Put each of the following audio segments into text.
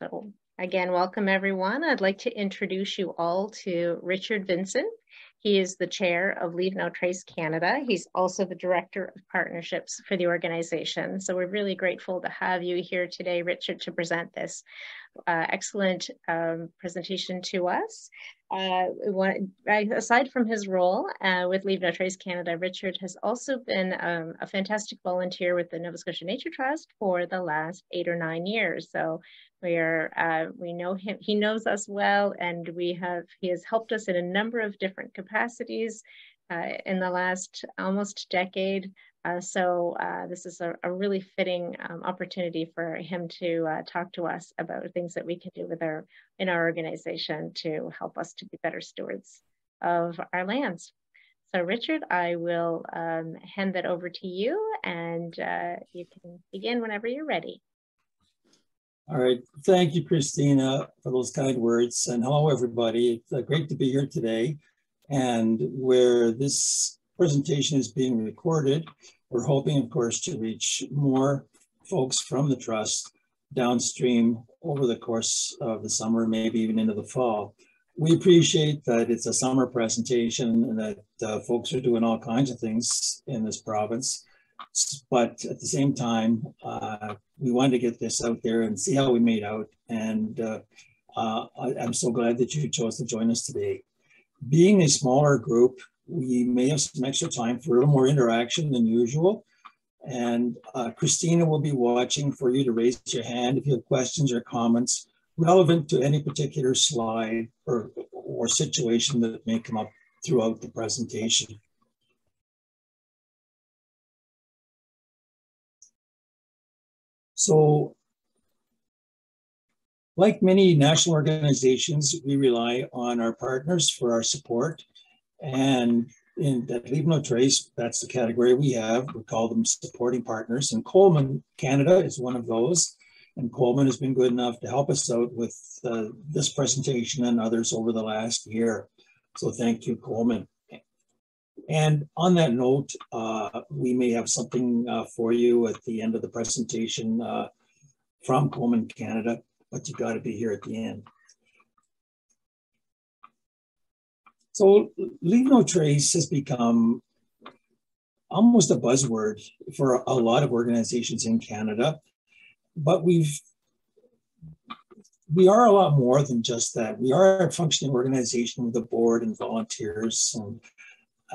So again, welcome everyone. I'd like to introduce you all to Richard Vincent. He is the chair of Leave No Trace Canada. He's also the director of partnerships for the organization. So we're really grateful to have you here today, Richard, to present this excellent presentation to us. Aside from his role with Leave No Trace Canada, Richard has also been a fantastic volunteer with the Nova Scotia Nature Trust for the last 8 or 9 years. So we know him, he knows us well, and he has helped us in a number of different capacities in the last almost decade. This is a really fitting opportunity for him to talk to us about things that we can do in our organization to help us to be better stewards of our lands. So Richard, I will hand that over to you, and you can begin whenever you're ready. All right, thank you, Christina, for those kind words, and hello everybody. It's great to be here today, and where this presentation is being recorded, we're hoping, of course, to reach more folks from the Trust downstream over the course of the summer, maybe even into the fall. We appreciate that it's a summer presentation and that folks are doing all kinds of things in this province. But at the same time, we wanted to get this out there and see how we made out. And I'm so glad that you chose to join us today. Being a smaller group, we may have some extra time for a little more interaction than usual. And Christina will be watching for you to raise your hand if you have questions or comments relevant to any particular slide or situation that may come up throughout the presentation. So, like many national organizations, we rely on our partners for our support. And at Leave No Trace, that's the category we have. We call them supporting partners. And Coleman Canada is one of those. And Coleman has been good enough to help us out with this presentation and others over the last year. So thank you, Coleman. And on that note, we may have something for you at the end of the presentation from Coleman Canada, but you got to be here at the end. So Leave No Trace has become almost a buzzword for a lot of organizations in Canada, but we are a lot more than just that. We are a functioning organization with a board and volunteers and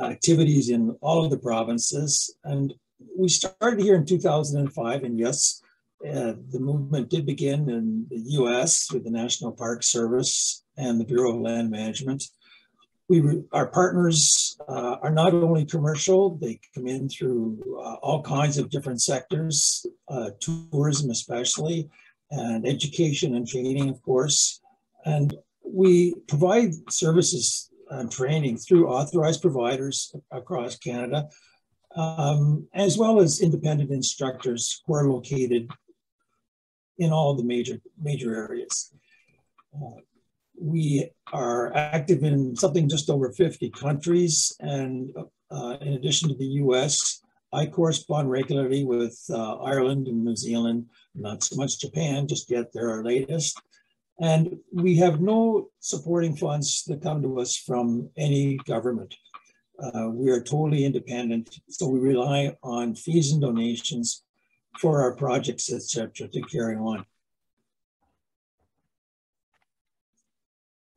activities in all of the provinces. And we started here in 2005, and yes, the movement did begin in the US with the National Park Service and the Bureau of Land Management. Our partners are not only commercial, they come in through all kinds of different sectors, tourism especially, and education and training, of course. And we provide services and training through authorized providers across Canada, as well as independent instructors who are located in all the major areas. We are active in something just over 50 countries, and in addition to the US, I correspond regularly with Ireland and New Zealand, not so much Japan just yet, they're our latest. And we have no supporting funds that come to us from any government. We are totally independent, so we rely on fees and donations for our projects, etc., to carry on.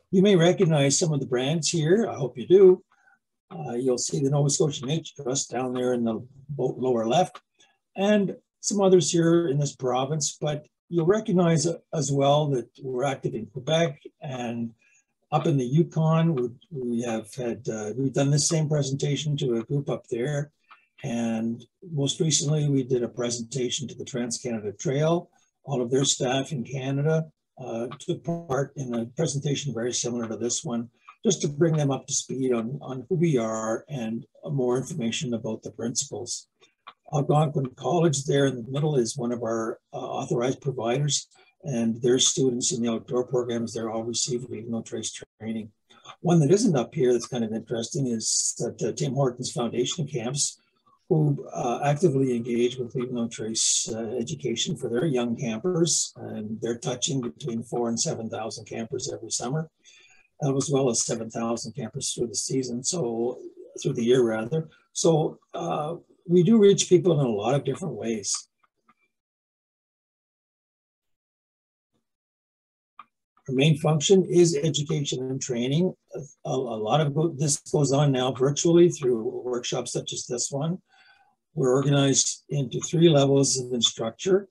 You may recognize some of the brands here. I hope you do. You'll see the Nova Scotia Nature Trust down there in the lower left, and some others here in this province, but you'll recognize as well that we're active in Quebec and up in the Yukon. We've done this same presentation to a group up there. And most recently, we did a presentation to the Trans-Canada Trail. All of their staff in Canada took part in a presentation very similar to this one, just to bring them up to speed on who we are and more information about the principles. Algonquin College there in the middle is one of our authorized providers, and their students in the outdoor programs, they're all receiving Leave No Trace training. One that isn't up here that's kind of interesting is that Tim Hortons Foundation camps, who actively engage with Leave No Trace education for their young campers, and they're touching between 4,000 and 7,000 campers every summer, as well as 7,000 campers through the season, so through the year rather. So we do reach people in a lot of different ways. Our main function is education and training. A lot of this goes on now virtually through workshops such as this one. We're organized into 3 levels of instructor.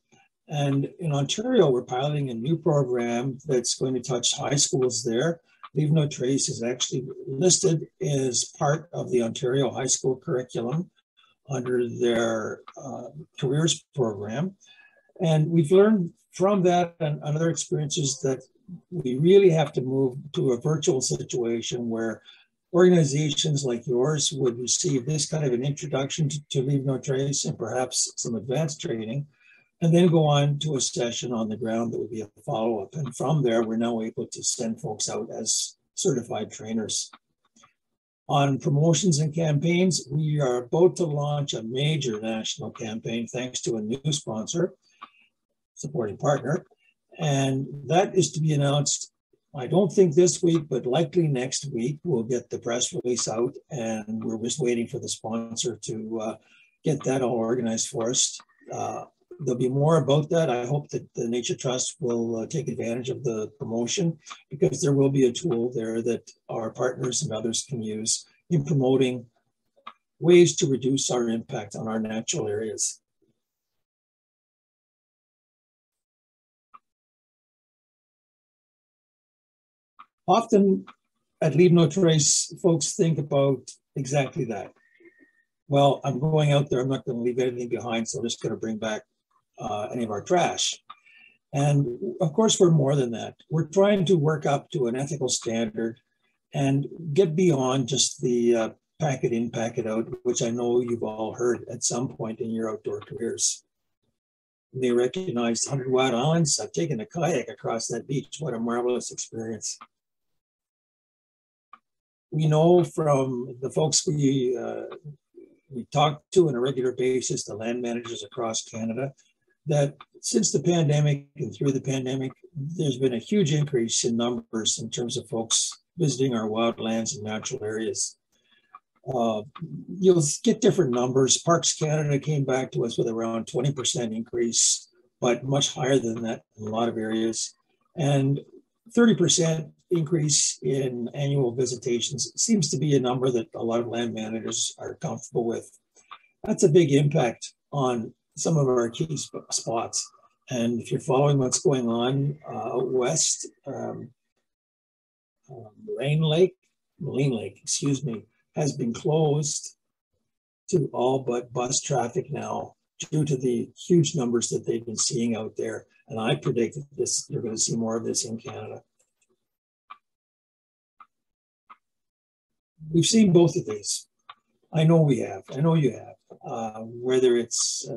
And in Ontario, we're piloting a new program that's going to touch high schools there. Leave No Trace is actually listed as part of the Ontario high school curriculum under their careers program. And we've learned from that and other experiences that we really have to move to a virtual situation where organizations like yours would receive this kind of an introduction to Leave No Trace and perhaps some advanced training, and then go on to a session on the ground that would be a follow-up. And from there, we're now able to send folks out as certified trainers. On promotions and campaigns, we are about to launch a major national campaign thanks to a new sponsor, supporting partner. And that is to be announced, I don't think this week, but likely next week. We'll get the press release out, and we're just waiting for the sponsor to get that all organized for us. There'll be more about that. I hope that the Nature Trust will take advantage of the promotion, because there will be a tool there that our partners and others can use in promoting ways to reduce our impact on our natural areas. Often at Leave No Trace, folks think about exactly that. Well, I'm going out there, I'm not going to leave anything behind, so I'm just going to bring back any of our trash. And of course, we're more than that. We're trying to work up to an ethical standard and get beyond just the pack it in, pack it out, which I know you've all heard at some point in your outdoor careers. They recognized 100 Watt Islands. I've taken a kayak across that beach. What a marvelous experience. We know from the folks we talk to on a regular basis, the land managers across Canada, that since the pandemic and through the pandemic, there's been a huge increase in numbers in terms of folks visiting our wildlands and natural areas. You'll get different numbers. Parks Canada came back to us with around 20% increase, but much higher than that in a lot of areas. And 30% increase in annual visitations seems to be a number that a lot of land managers are comfortable with. That's a big impact on some of our key spots. And if you're following what's going on out west, Moraine Lake, excuse me, has been closed to all but bus traffic now due to the huge numbers that they've been seeing out there. And I predict that you're going to see more of this in Canada. We've seen both of these. I know we have. I know you have. Whether it's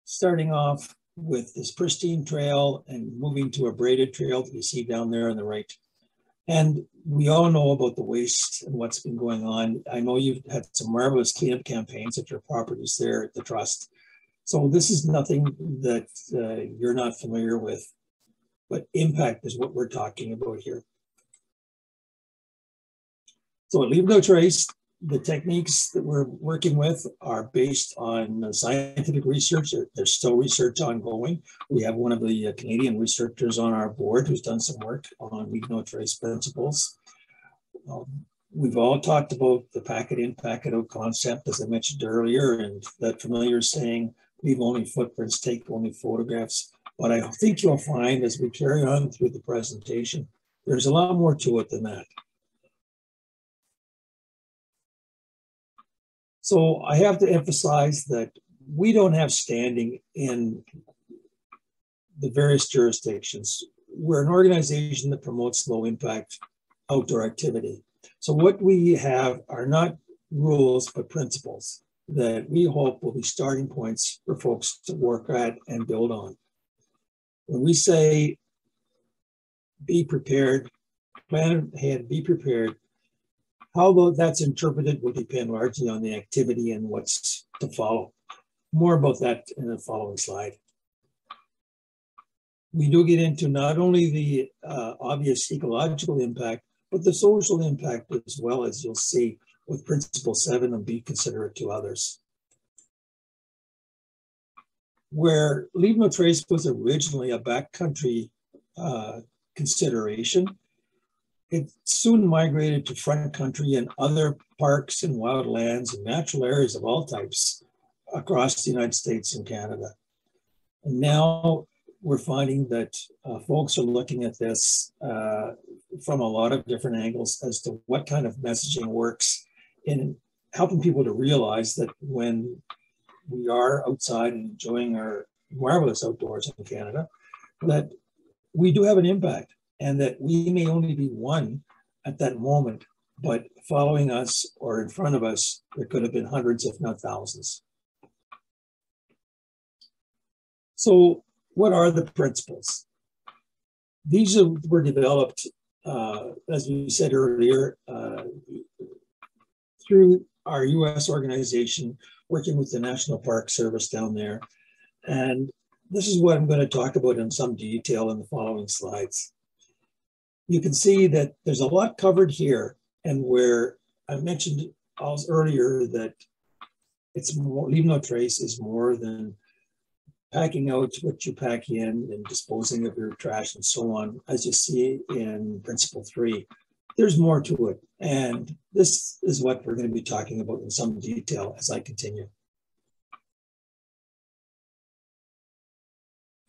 starting off with this pristine trail and moving to a braided trail that you see down there on the right. And we all know about the waste and what's been going on. I know you've had some marvelous cleanup campaigns at your properties there at the Trust. So this is nothing that you're not familiar with, but impact is what we're talking about here. So at Leave No Trace, the techniques that we're working with are based on scientific research. There's still research ongoing. We have one of the Canadian researchers on our board who's done some work on Leave No Trace principles. We've all talked about the pack it in, pack it out concept, as I mentioned earlier, and that familiar saying, leave only footprints, take only photographs. But I think you'll find as we carry on through the presentation, there's a lot more to it than that. So I have to emphasize that we don't have standing in the various jurisdictions. We're an organization that promotes low impact outdoor activity. So what we have are not rules, but principles that we hope will be starting points for folks to work at and build on. When we say be prepared, plan ahead, be prepared, how that's interpreted will depend largely on the activity and what's to follow. More about that in the following slide. We do get into not only the obvious ecological impact, but the social impact as well, as you'll see with Principle 7 and be considerate to others. Where Leave No Trace was originally a backcountry consideration, it soon migrated to front country and other parks and wildlands and natural areas of all types across the United States and Canada. And now we're finding that folks are looking at this from a lot of different angles as to what kind of messaging works in helping people to realize that when we are outside and enjoying our marvelous outdoors in Canada, that we do have an impact and that we may only be one at that moment, but following us or in front of us, there could have been hundreds, if not thousands. So what are the principles? These were developed, as we said earlier, through our US organization, working with the National Park Service down there. And this is what I'm going to talk about in some detail in the following slides. You can see that there's a lot covered here, and where I mentioned also earlier that it's more, Leave No Trace is more than packing out what you pack in and disposing of your trash and so on, as you see in Principle 3. There's more to it, and this is what we're going to be talking about in some detail as I continue.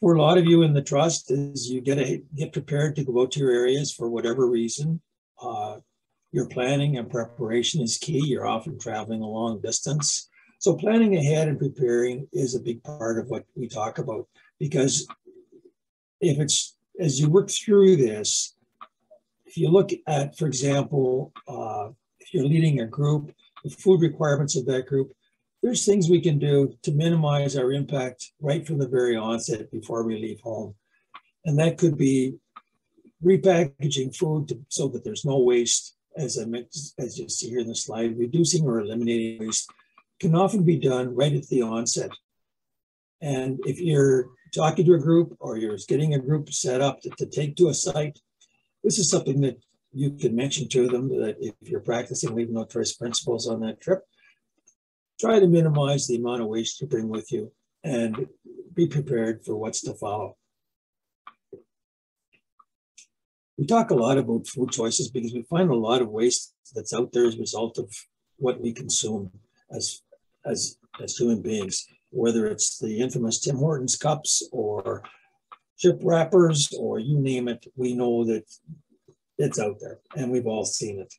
For a lot of you in the trust, is you get prepared to go out to your areas for whatever reason. Your planning and preparation is key. You're often traveling a long distance. So planning ahead and preparing is a big part of what we talk about, because if it's, as you work through this, if you look at, for example, if you're leading a group, the food requirements of that group, there's things we can do to minimize our impact right from the very onset before we leave home. And that could be repackaging food so that there's no waste, as I mentioned, as you see here in the slide. Reducing or eliminating waste can often be done right at the onset. And if you're talking to a group or you're getting a group set up to take to a site, this is something that you can mention to them, that if you're practicing Leave No Trace principles on that trip, try to minimize the amount of waste you bring with you and be prepared for what's to follow. We talk a lot about food choices because we find a lot of waste that's out there as a result of what we consume as human beings, whether it's the infamous Tim Hortons cups or chip wrappers or you name it. We know that it's out there and we've all seen it.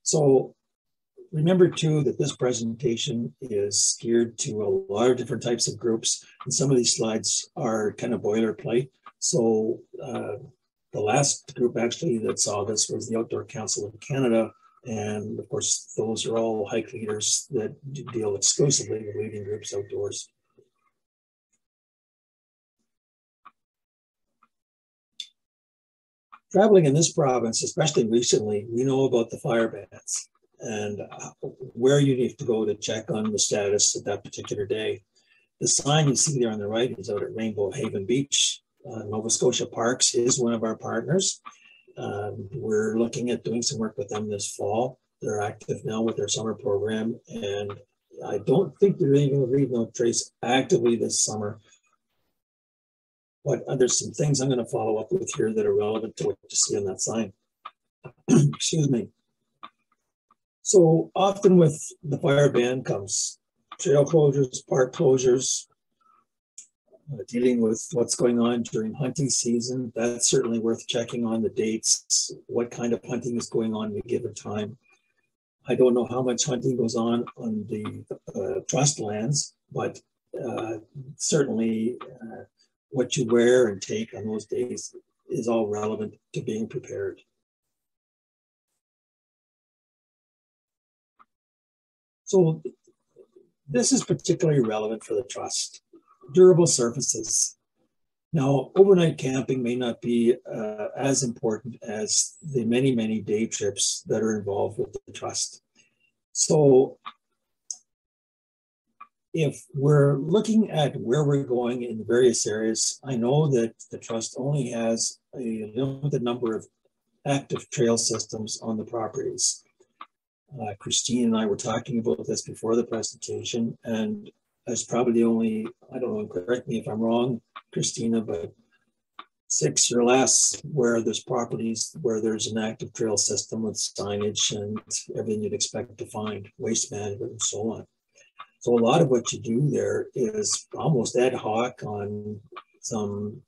So remember too that this presentation is geared to a lot of different types of groups, and some of these slides are kind of boilerplate. So the last group actually that saw this was the Outdoor Council of Canada, and of course those are all hike leaders that deal exclusively with leading groups outdoors. Traveling in this province, especially recently, we know about the fire bans and where you need to go to check on the status at that particular day. The sign you see there on the right is out at Rainbow Haven Beach. Nova Scotia Parks is one of our partners. We're looking at doing some work with them this fall. They're active now with their summer program, and I don't think they're even going to Leave No Trace actively this summer. But there's some things I'm going to follow up with here that are relevant to what you see on that sign. Excuse me. So often with the fire ban comes trail closures, park closures, dealing with what's going on during hunting season. That's certainly worth checking on the dates, what kind of hunting is going on at a given time. I don't know how much hunting goes on the trust lands, but certainly what you wear and take on those days is all relevant to being prepared. So this is particularly relevant for the trust. Durable surfaces. Now, overnight camping may not be as important as the many, many day trips that are involved with the trust. So if we're looking at where we're going in the various areas, I know that the trust only has a limited number of active trail systems on the properties. Christine and I were talking about this before the presentation, and there's probably only, I don't know, correct me if I'm wrong, Christina, but 6 or less where there's properties where there's an active trail system with signage and everything you'd expect to find, waste management and so on. So a lot of what you do there is almost ad hoc on some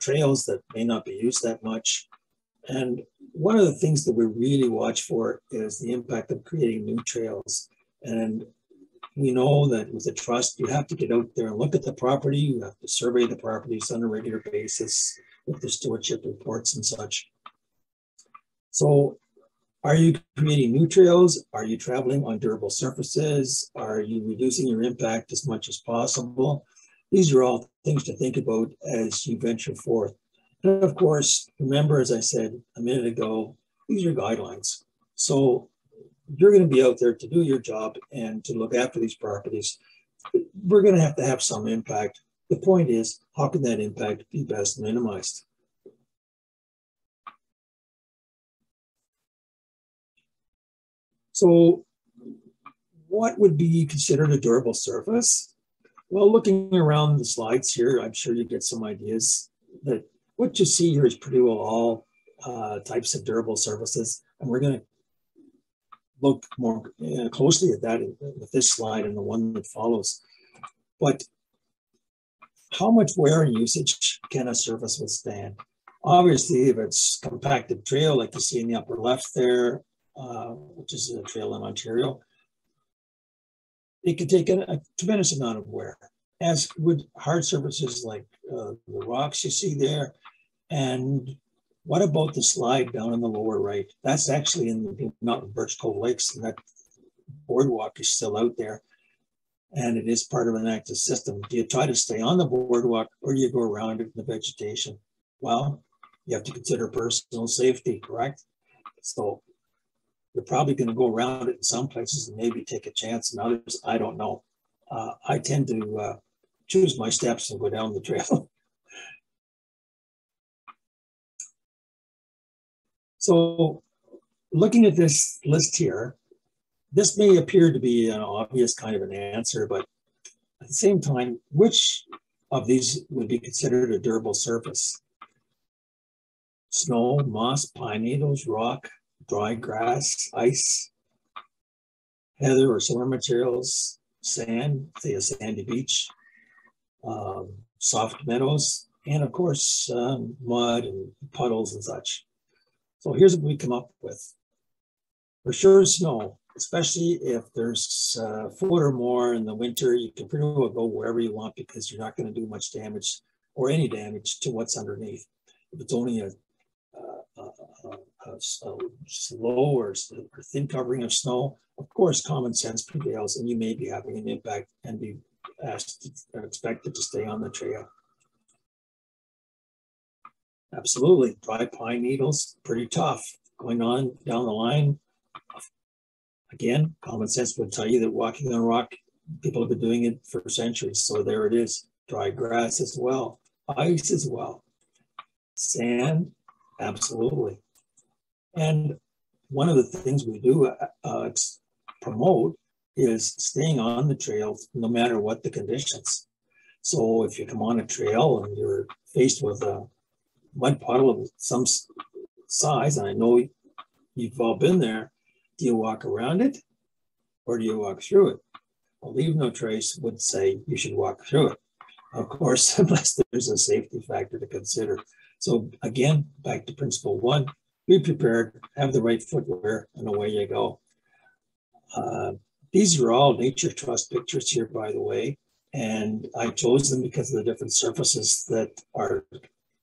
trails that may not be used that much. And one of the things that we really watch for is the impact of creating new trails. And we know that with the trust, you have to get out there and look at the property. You have to survey the properties on a regular basis with the stewardship reports and such. So are you creating new trails? Are you traveling on durable surfaces? Are you reducing your impact as much as possible? These are all things to think about as you venture forth. And of course, remember, as I said a minute ago, these are guidelines. So you're going to be out there to do your job and to look after these properties. We're going to have some impact. The point is, how can that impact be best minimized? So what would be considered a durable surface? Well, looking around the slides here, I'm sure you get some ideas that what you see here is pretty well all types of durable surfaces. And we're going to look more closely at that with this slide and the one that follows. But how much wear and usage can a surface withstand? Obviously, if it's compacted trail, like you see in the upper left there, which is a trail in Ontario, it can take a tremendous amount of wear, as would hard surfaces like the rocks you see there. And what about the slide down in the lower right? That's actually in the Mountain Birch Cove Lakes, and that boardwalk is still out there, and it is part of an active system. Do you try to stay on the boardwalk, or do you go around it in the vegetation? Well, you have to consider personal safety, correct? So you're probably going to go around it in some places and maybe take a chance, and others, I don't know. I tend to choose my steps and go down the trail. So looking at this list here, this may appear to be an obvious kind of an answer, but at the same time, which of these would be considered a durable surface? Snow, moss, pine needles, rock, dry grass, ice, heather or similar materials, sand, say a sandy beach, soft meadows, and of course, mud and puddles and such. So here's what we come up with. For sure, snow, especially if there's a foot or more in the winter, you can pretty well go wherever you want because you're not going to do much damage or any damage to what's underneath. If it's only a slow or thin covering of snow, of course, common sense prevails, and you may be having an impact and be asked or expected to stay on the trail. Absolutely, dry pine needles, pretty tough. Going on down the line, again, common sense would tell you that walking on rock, people have been doing it for centuries. So there it is, dry grass as well, ice as well, sand, absolutely. And one of the things we do promote is staying on the trail no matter what the conditions. So if you come on a trail and you're faced with a mud puddle of some size, and I know you've all been there, do you walk around it or do you walk through it? Well, Leave No Trace would say you should walk through it, of course, unless there's a safety factor to consider. So again, back to principle one, be prepared, have the right footwear, and away you go. These are all Nature Trust pictures here, by the way, and I chose them because of the different surfaces that are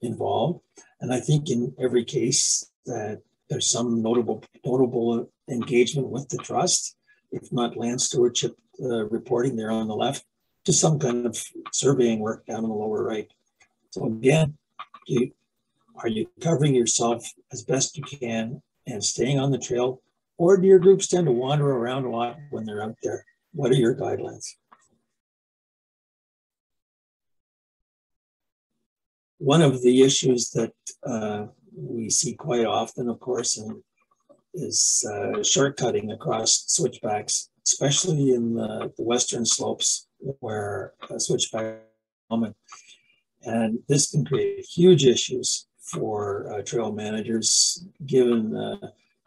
involved. And I think in every case that there's some notable engagement with the trust, if not land stewardship reporting there on the left, to some kind of surveying work down on the lower right. So again, are you covering yourself as best you can and staying on the trail, or do your groups tend to wander around a lot when they're out there? What are your guidelines? One of the issues that we see quite often, of course, is shortcutting across switchbacks, especially in the western slopes where switchbacks are common. And this can create huge issues for trail managers, given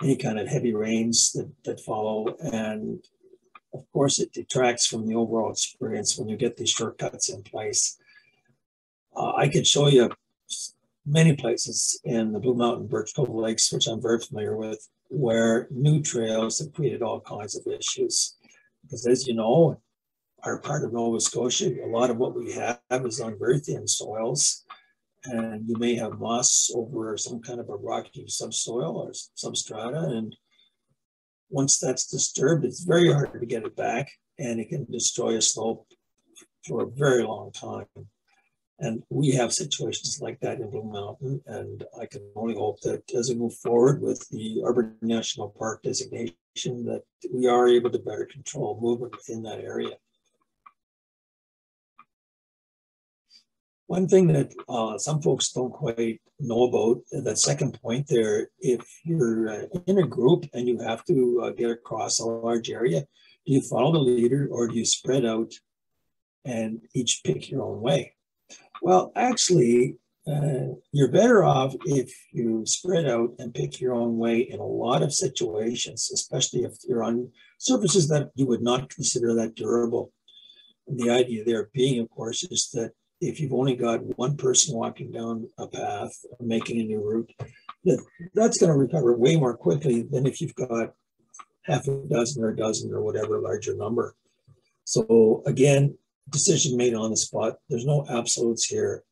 any kind of heavy rains that follow. And of course, it detracts from the overall experience when you get these shortcuts in place. I could show you many places in the Blue Mountain Birch Cove Lakes, which I'm very familiar with, where new trails have created all kinds of issues. Because as you know, our part of Nova Scotia, a lot of what we have is on very thin soils, and you may have moss over some kind of a rocky subsoil or substrata, and once that's disturbed, it's very hard to get it back, and it can destroy a slope for a very long time. And we have situations like that in Blue Mountain, and I can only hope that as we move forward with the Arbor National Park designation, that we are able to better control movement within that area. One thing that some folks don't quite know about, that second point there, if you're in a group and you have to get across a large area, do you follow the leader or do you spread out and each pick your own way? Well, actually, you're better off if you spread out and pick your own way in a lot of situations, especially if you're on surfaces that you would not consider that durable. And the idea there being, of course, is that if you've only got one person walking down a path, making a new route, that's going to recover way more quickly than if you've got half a dozen or a dozen or whatever larger number. So again, decision made on the spot. There's no absolutes here,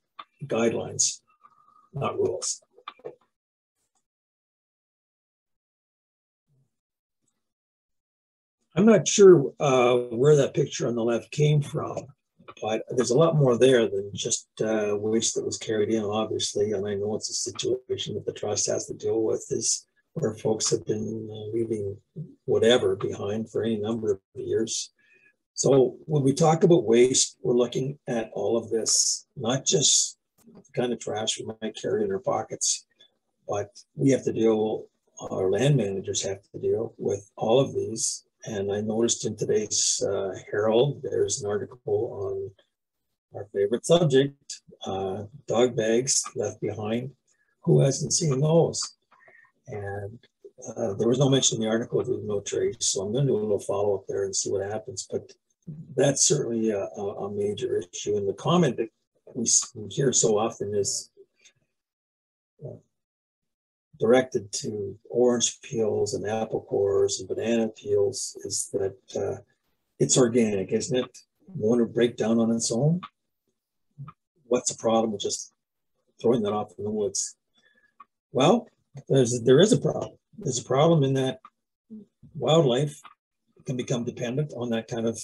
guidelines, not rules. I'm not sure where that picture on the left came from, but there's a lot more there than just waste that was carried in, obviously. And I know it's a situation that the trust has to deal with, is where folks have been leaving whatever behind for any number of years. So when we talk about waste, we're looking at all of this, not just the kind of trash we might carry in our pockets, but we have to deal, our land managers have to deal with all of these. And I noticed in today's Herald, there's an article on our favorite subject, dog bags left behind. Who hasn't seen those? And there was no mention in the article of Leave No Trace, so I'm going to do a little follow-up there and see what happens. But that's certainly a major issue. And the comment that we hear so often is directed to orange peels and apple cores and banana peels, is that it's organic, isn't it? Won't it break down on its own? What's the problem with just throwing that off in the woods? Well, there is a problem. There's a problem in that wildlife can become dependent on that kind of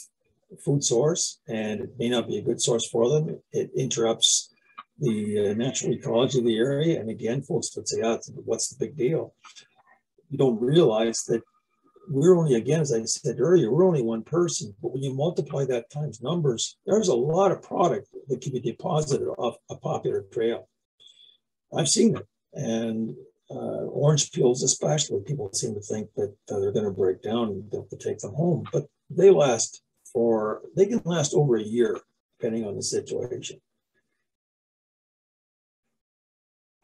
food source, and it may not be a good source for them. It interrupts the natural ecology of the area. And again, folks would say, oh, what's the big deal? You don't realize that we're only, again, as I said earlier, we're only one person, but when you multiply that times numbers, there's a lot of product that can be deposited off a popular trail. I've seen it. And orange peels especially, people seem to think that they're going to break down and they'll have to take them home, but they can last over a year, depending on the situation.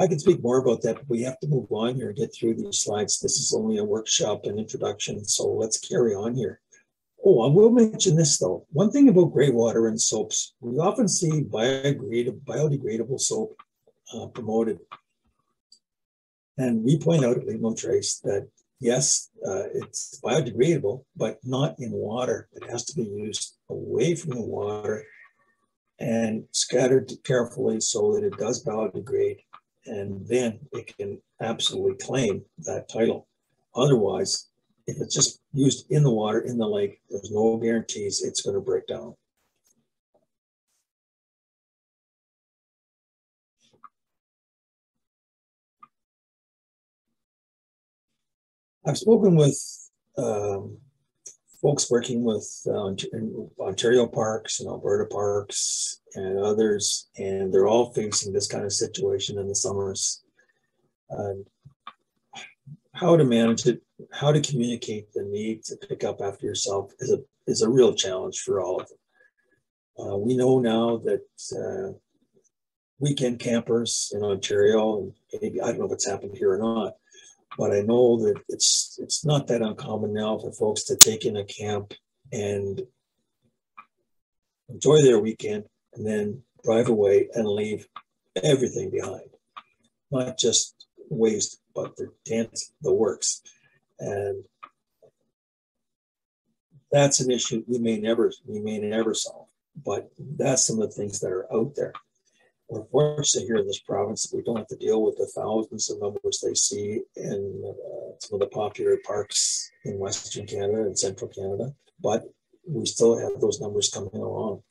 I can speak more about that, but we have to move on here and get through these slides. This is only a workshop and introduction, so let's carry on here. Oh, I will mention this though. One thing about gray water and soaps, we often see biodegradable soap promoted. And we point out at Leave No Trace that yes, it's biodegradable, but not in water. It has to be used away from the water and scattered carefully so that it does biodegrade. And then it can absolutely claim that title. Otherwise, if it's just used in the water, in the lake, there's no guarantees it's going to break down. I've spoken with folks working with Ontario Parks and Alberta Parks and others, and they're all facing this kind of situation in the summers. How to manage it, how to communicate the need to pick up after yourself is a real challenge for all of them. We know now that weekend campers in Ontario, and maybe, I don't know if it's happened here or not, but I know that it's not that uncommon now for folks to take in a camp and enjoy their weekend and then drive away and leave everything behind. Not just waste, but the tents, the works. And that's an issue we may never solve, but that's some of the things that are out there. We're fortunate here in this province, we don't have to deal with the thousands of numbers they see in some of the popular parks in Western Canada and Central Canada, but we still have those numbers coming along.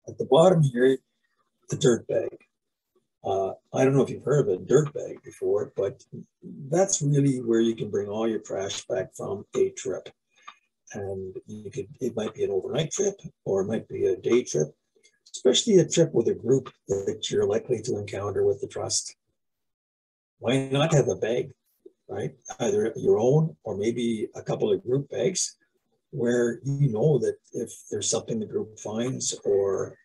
At the bottom here, the dirt bag. I don't know if you've heard of a dirt bag before, but that's really where you can bring all your trash back from a trip. And it might be an overnight trip, or it might be a day trip, especially a trip with a group that you're likely to encounter with the trust. Why not have a bag, right? Either your own or maybe a couple of group bags where you know that if there's something the group finds or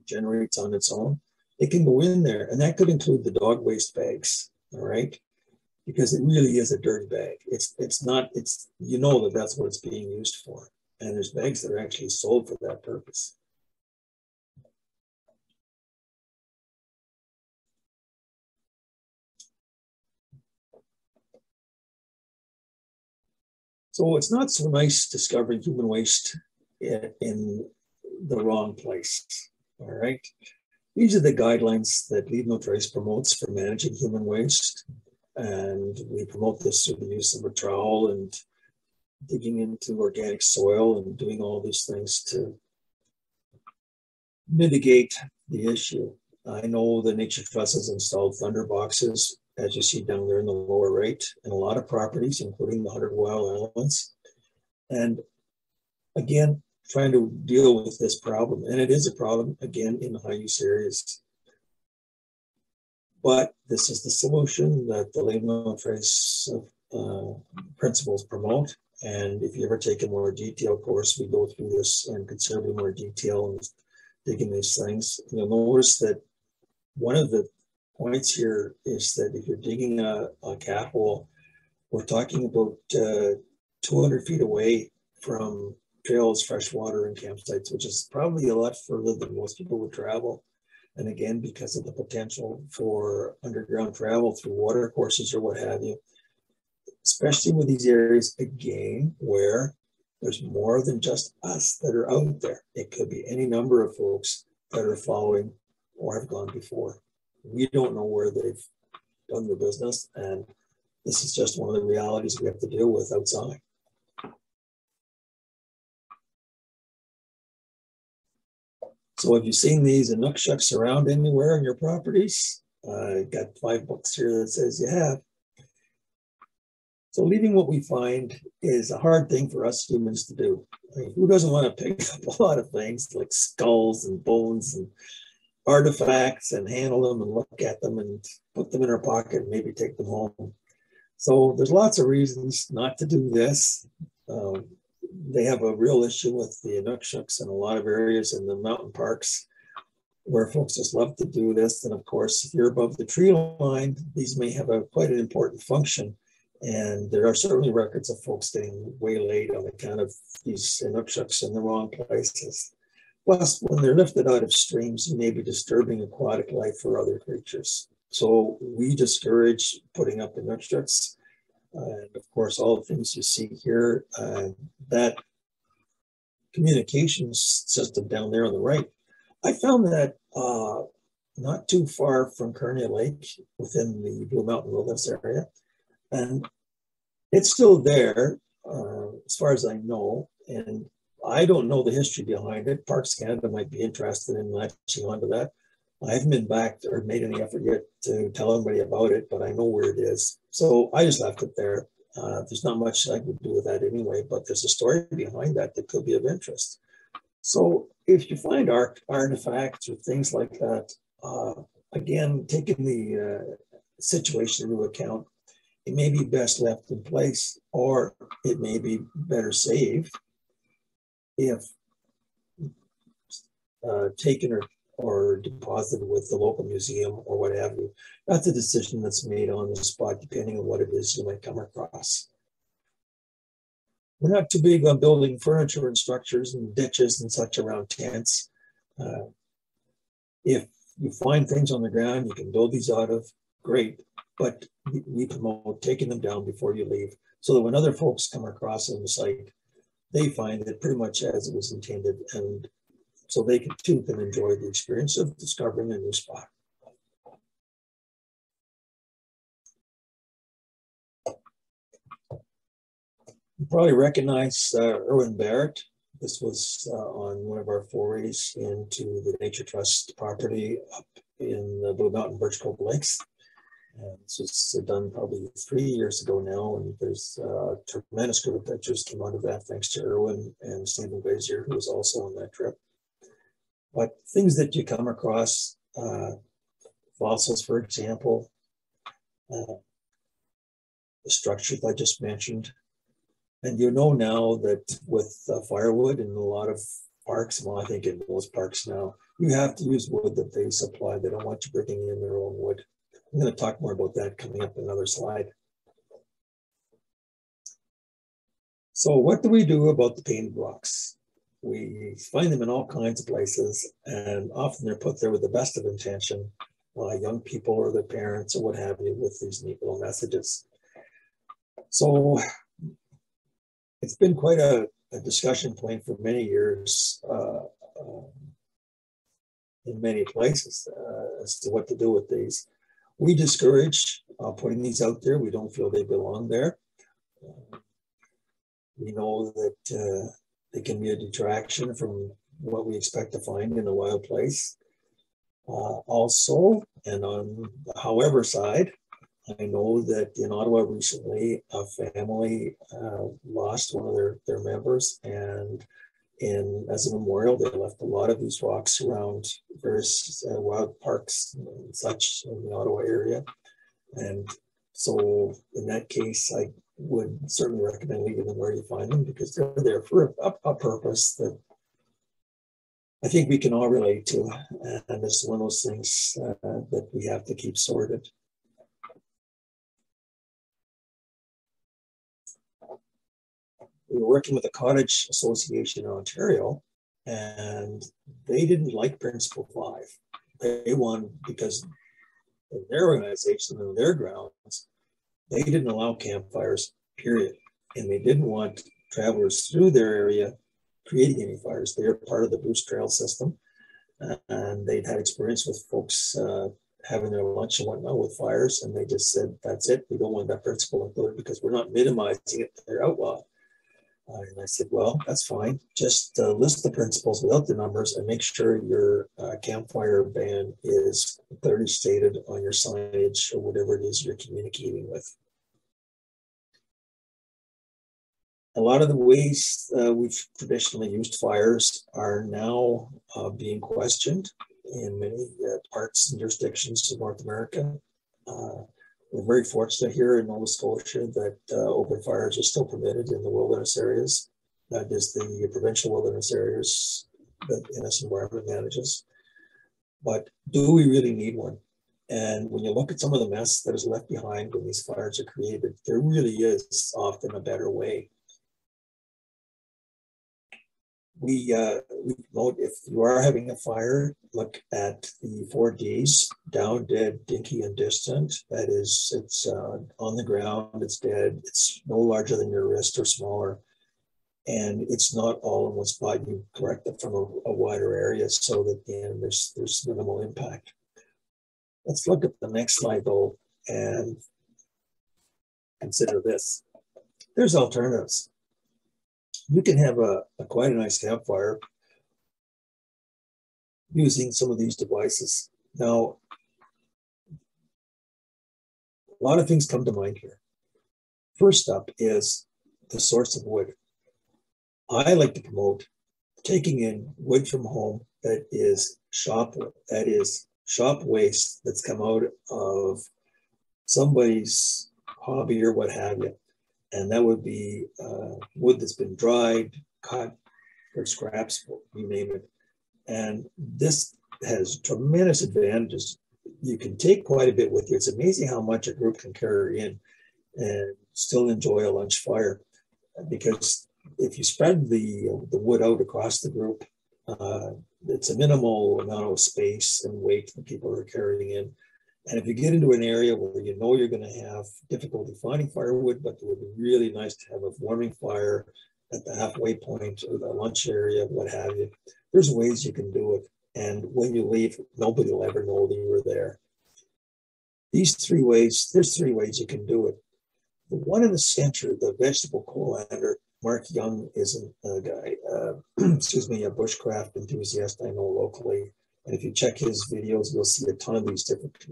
generates on its own, it can go in there. And that could include the dog waste bags, all right? Because it really is a dirty bag. You know that that's what it's being used for. And there's bags that are actually sold for that purpose. So it's not so nice discovering human waste in the wrong place, all right? These are the guidelines that Leave No Trace promotes for managing human waste. And we promote this through the use of a trowel and digging into organic soil and doing all these things to mitigate the issue. I know the Nature Trust has installed thunder boxes, as you see down there in the lower right, in a lot of properties, including the 100 Wild Elements. And again, trying to deal with this problem. And it is a problem, again, in high-use areas. But this is the solution that the Leave No Trace principles promote. And if you ever take a more detailed course, we go through this in considerably more detail and digging these things. You'll notice that one of the points here is that if you're digging a cat hole, we're talking about 200 feet away from trails, fresh water, and campsites, which is probably a lot further than most people would travel. And again, because of the potential for underground travel through water courses or what have you, especially with these areas, again, where there's more than just us that are out there. It could be any number of folks that are following or have gone before. We don't know where they've done their business, and this is just one of the realities we have to deal with outside. So have you seen these Inuksuks around anywhere on your properties? Got 5 books here that says you have. So leaving what we find is a hard thing for us humans to do. I mean, who doesn't want to pick up a lot of things like skulls and bones and artifacts and handle them and look at them and put them in our pocket and maybe take them home? So there's lots of reasons not to do this. They have a real issue with the Inuksuks in a lot of areas in the mountain parks where folks just love to do this. And of course, if you're above the tree line, these may have quite an important function. And there are certainly records of folks getting waylaid on account of these Inuksuks in the wrong places. Plus, when they're lifted out of streams, you may be disturbing aquatic life for other creatures. So we discourage putting up Inuksuks. And of course, all the things you see here, that communications system down there on the right, I found that not too far from Kearney Lake within the Blue Mountain Wilderness area. And it's still there, as far as I know. And I don't know the history behind it. Parks Canada might be interested in latching onto that. I haven't been back or made any effort yet to tell anybody about it, but I know where it is. So I just left it there. There's not much I could do with that anyway, but there's a story behind that that could be of interest. So if you find artifacts or things like that, again, taking the situation into account, it may be best left in place, or it may be better saved if taken or deposited with the local museum or what have you. That's a decision that's made on the spot, depending on what it is you might come across. We're not too big on building furniture and structures and ditches and such around tents. If you find things on the ground you can build these out of, great. But we promote taking them down before you leave, so that when other folks come across on the site, they find it pretty much as it was intended, and so they too can enjoy the experience of discovering a new spot. You probably recognize Irwin Barrett. This was on one of our forays into the Nature Trust property up in the Blue Mountain Birch Cove Lakes. And this was done probably 3 years ago now, and there's a tremendous group of pictures came out of that thanks to Irwin and Stephen Glazier, who was also on that trip. But things that you come across, fossils, for example, the structures I just mentioned. And you know now that with firewood in a lot of parks, well, I think in most parks now, you have to use wood that they supply. They don't want you bringing in their own wood. I'm going to talk more about that coming up in another slide. So what do we do about the painted rocks? We find them in all kinds of places, and often they're put there with the best of intention, young people or their parents or what have you, with these neat little messages. So it's been quite a discussion point for many years in many places as to what to do with these. We discourage putting these out there. We don't feel they belong there. We know that they can be a detraction from what we expect to find in a wild place. Also, and on the however side, I know that in Ottawa recently, a family lost one of their members, and as a memorial, they left a lot of these rocks around various wild parks and such in the Ottawa area. And so in that case, I would certainly recommend leaving them where you find them, because they're there for a purpose that I think we can all relate to. And it's one of those things that we have to keep sorted. We were working with a cottage association in Ontario, and they didn't like Principle 5. They won because in their organization and their grounds, they didn't allow campfires, period. And they didn't want travelers through their area creating any fires. They're part of the Bruce Trail system, and they'd had experience with folks having their lunch and whatnot with fires, and they just said, that's it, we don't want that principle included because we're not minimizing it, they're outlawed. And I said, well, that's fine. Just list the principles without the numbers and make sure your campfire ban is clearly stated on your signage or whatever it is you're communicating with. A lot of the ways we've traditionally used fires are now being questioned in many parts and jurisdictions of North America. We're very fortunate here in Nova Scotia that open fires are still permitted in the wilderness areas. That is the provincial wilderness areas that NS Environment manages. But do we really need one? And when you look at some of the mess that is left behind when these fires are created, there really is often a better way. We promote, if you are having a fire, look at the 4 Ds: down, dead, dinky, and distant. That is, it's on the ground, it's dead, it's no larger than your wrist or smaller, and it's not all in one spot. You correct it from a wider area so that then there's minimal impact. Let's look at the next slide though and consider this. There's alternatives. You can have quite a nice campfire using some of these devices. Now, a lot of things come to mind here. First up is the source of wood. I like to promote taking in wood from home that is shop waste that's come out of somebody's hobby or what have you. And that would be wood that's been dried, cut, or scraps, you name it. And this has tremendous advantages. You can take quite a bit with you. It's amazing how much a group can carry in and still enjoy a lunch fire. Because if you spread the wood out across the group, it's a minimal amount of space and weight that people are carrying in. And if you get into an area where you know you're going to have difficulty finding firewood, but it would be really nice to have a warming fire at the halfway point or the lunch area, what have you, there's ways you can do it. And when you leave, nobody will ever know that you were there. There's three ways you can do it. The one in the center, the vegetable colander, Mark Young is a guy, a bushcraft enthusiast I know locally. And if you check his videos, you'll see a ton of these different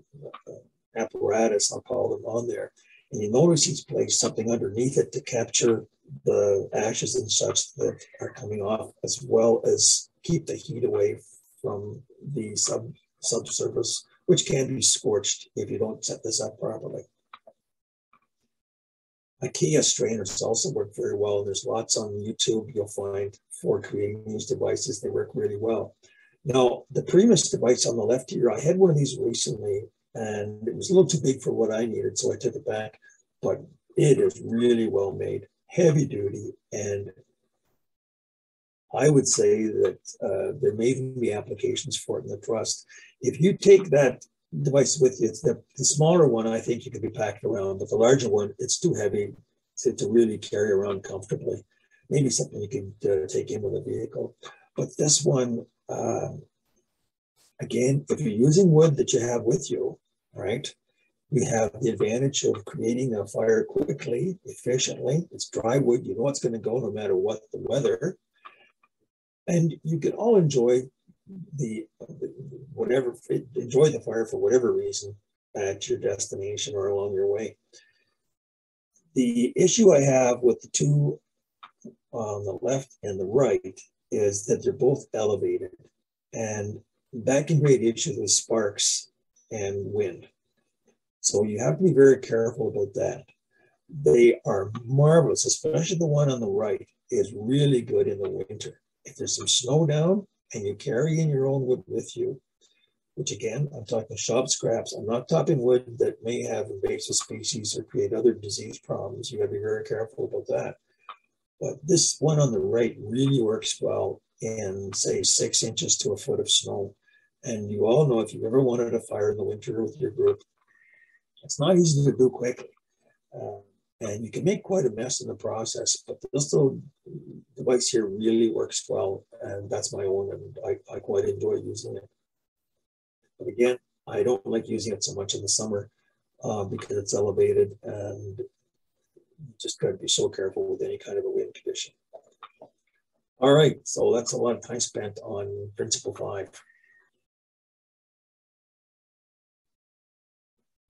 apparatus, I'll call them, on there. And you notice he's placed something underneath it to capture the ashes and such that are coming off, as well as keep the heat away from the subsurface, which can be scorched if you don't set this up properly. IKEA strainers also work very well. There's lots on YouTube you'll find for creating these devices. They work really well. Now, the Primus device on the left here, I had one of these recently, and it was a little too big for what I needed, so I took it back. But it is really well made, heavy duty, and I would say that there may even be applications for it in the trust. If you take that device with you, it's the smaller one, I think you could be packed around, but the larger one, it's too heavy to really carry around comfortably. Maybe something you could take in with a vehicle. But this one, again, if you're using wood that you have with you, right, we have the advantage of creating a fire quickly, efficiently. It's dry wood, you know it's going to go no matter what the weather. And you can all enjoy the fire for whatever reason at your destination or along your way. The issue I have with the two on the left and the right is that they're both elevated, and that can create issues with sparks and wind. So you have to be very careful about that. They are marvelous, especially the one on the right is really good in the winter. If there's some snow down and you carry in your own wood with you, which again, I'm talking shop scraps, I'm not talking wood that may have invasive species or create other disease problems. You gotta be very careful about that. But this one on the right really works well in, say, 6 inches to a foot of snow. And you all know, if you've ever wanted a fire in the winter with your group, it's not easy to do quickly. And you can make quite a mess in the process, but this little device here really works well. And that's my own, and I quite enjoy using it. But again, I don't like using it so much in the summer because it's elevated, and you just got to be so careful with any kind of a wind condition. All right, so that's a lot of time spent on Principle 5.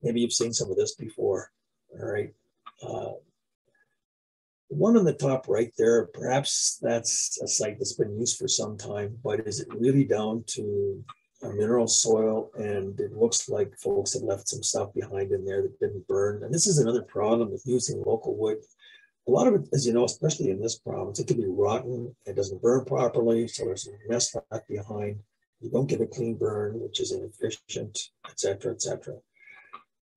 Maybe you've seen some of this before. All right. The one on the top right there, perhaps that's a site that's been used for some time, but is it really down to a mineral soil? And it looks like folks have left some stuff behind in there that didn't burn. And this is another problem with using local wood. A lot of it, as you know, especially in this province, it can be rotten. It doesn't burn properly, so there's a mess left behind. You don't get a clean burn, which is inefficient, et cetera, et cetera.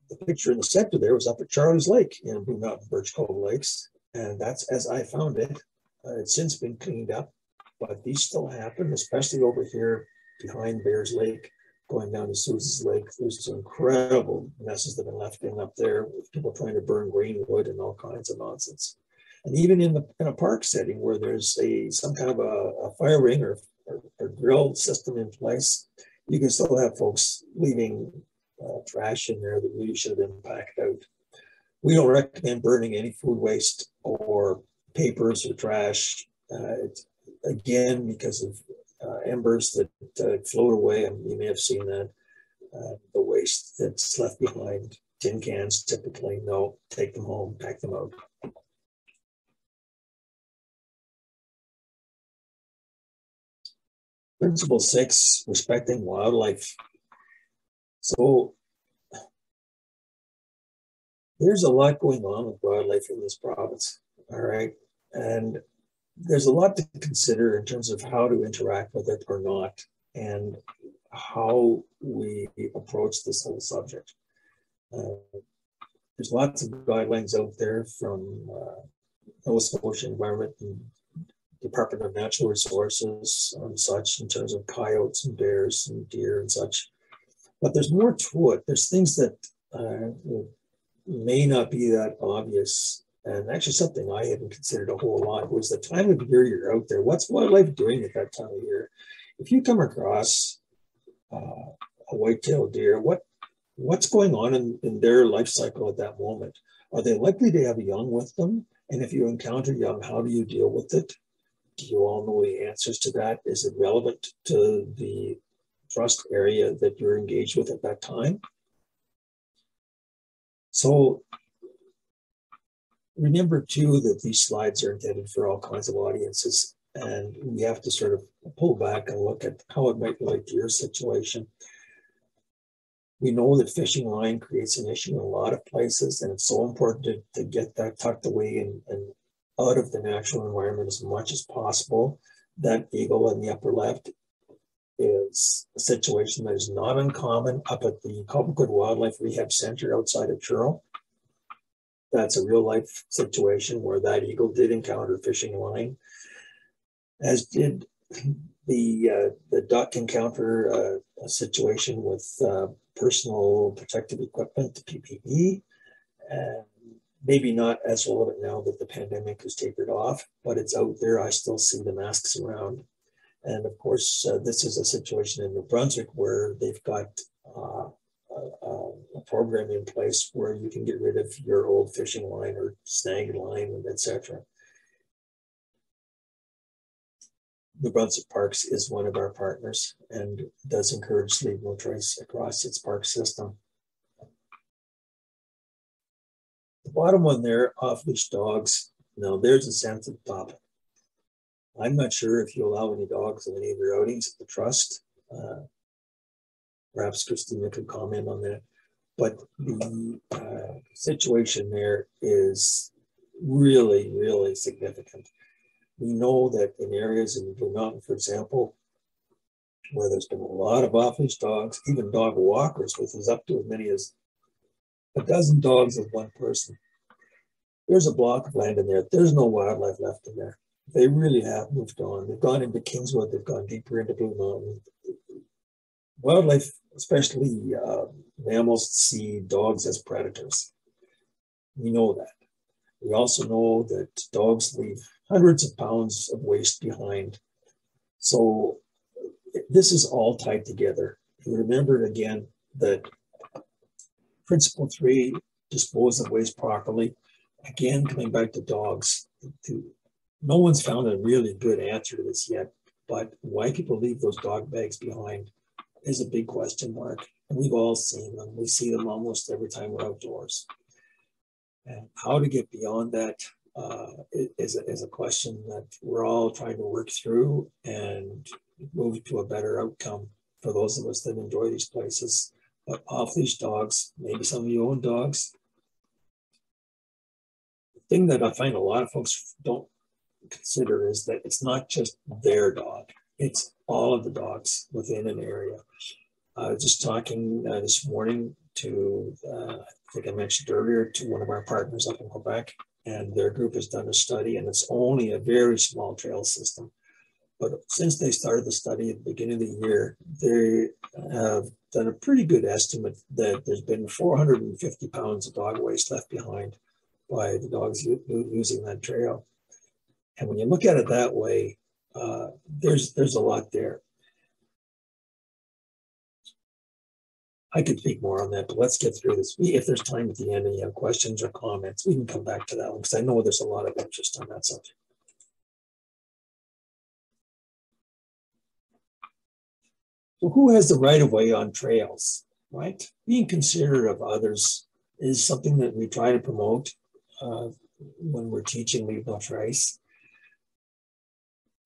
The picture in the center there was up at Charlie's Lake in Blue Mountain Birch Cove Lakes. And that's as I found it. It's since been cleaned up, but these still happen, especially over here behind Bears Lake, going down to Susie's Lake. There's some incredible messes that have been left in up there with people trying to burn greenwood and all kinds of nonsense. And even in a park setting where there's some kind of a fire ring or grill system in place, you can still have folks leaving trash in there that really should have been packed out. We don't recommend burning any food waste or papers or trash. Again, because of embers that float away, and you may have seen that, the waste that's left behind tin cans typically. No, take them home, pack them out. Principle 6, respecting wildlife. So there's a lot going on with wildlife in this province, all right? And there's a lot to consider in terms of how to interact with it or not, and how we approach this whole subject. There's lots of guidelines out there from Nova Scotia Environment and Department of Natural Resources and such in terms of coyotes and bears and deer and such. But there's more to it. There's things that may not be that obvious. And actually something I hadn't considered a whole lot was the time of year you're out there. What's wildlife doing at that time of year? If you come across a white-tailed deer, what's going on in their life cycle at that moment? Are they likely to have young with them? And if you encounter young, how do you deal with it? Do you all know the answers to that? Is it relevant to the trust area that you're engaged with at that time? So remember too that these slides are intended for all kinds of audiences, and we have to sort of pull back and look at how it might relate to your situation. We know that fishing line creates an issue in a lot of places, and it's so important to get that tucked away and out of the natural environment as much as possible. That eagle in the upper left is a situation that is not uncommon up at the Cobequid Wildlife Rehab Center outside of Truro. That's a real life situation where that eagle did encounter fishing line, as did the duck encounter a situation with personal protective equipment, PPE, and maybe not as relevant now that the pandemic has tapered off, but it's out there. I still see the masks around. And of course, this is a situation in New Brunswick where they've got a program in place where you can get rid of your old fishing line or snag line, etc. New Brunswick Parks is one of our partners and does encourage leave no trace across its park system. The bottom one there, off-leash dogs. Now there's a sensitive topic. I'm not sure if you allow any dogs in any of your outings at the trust. Perhaps Christina could comment on that. But the situation there is really, really significant. We know that in areas in Blue Mountain, for example, where there's been a lot of off-leash dogs, even dog walkers, which is up to as many as a dozen dogs with one person. There's a block of land in there. There's no wildlife left in there. They really have moved on. They've gone into Kingswood. They've gone deeper into Blue Mountain. Wildlife, especially mammals, see dogs as predators. We know that. We also know that dogs leave hundreds of pounds of waste behind. So this is all tied together. And remember again that principle 3, dispose of waste properly. Again, coming back to dogs, no one's found a really good answer to this yet, but why people leave those dog bags behind is a big question mark. And we've all seen them. We see them almost every time we're outdoors. And how to get beyond that is a question that we're all trying to work through and move to a better outcome for those of us that enjoy these places. But off-leash dogs, maybe some of you own dogs. The thing that I find a lot of folks don't consider is that it's not just their dog. It's all of the dogs within an area. Just talking this morning to, I think I mentioned earlier, to one of our partners up in Quebec, and their group has done a study, and it's only a very small trail system. But since they started the study at the beginning of the year, they have done a pretty good estimate that there's been 450 pounds of dog waste left behind by the dogs using that trail. And when you look at it that way, there's a lot there. I could speak more on that, but let's get through this. If there's time at the end and you have questions or comments, we can come back to that one because I know there's a lot of interest on that subject. So who has the right of way on trails, right? Being considerate of others is something that we try to promote when we're teaching Leave No Trace.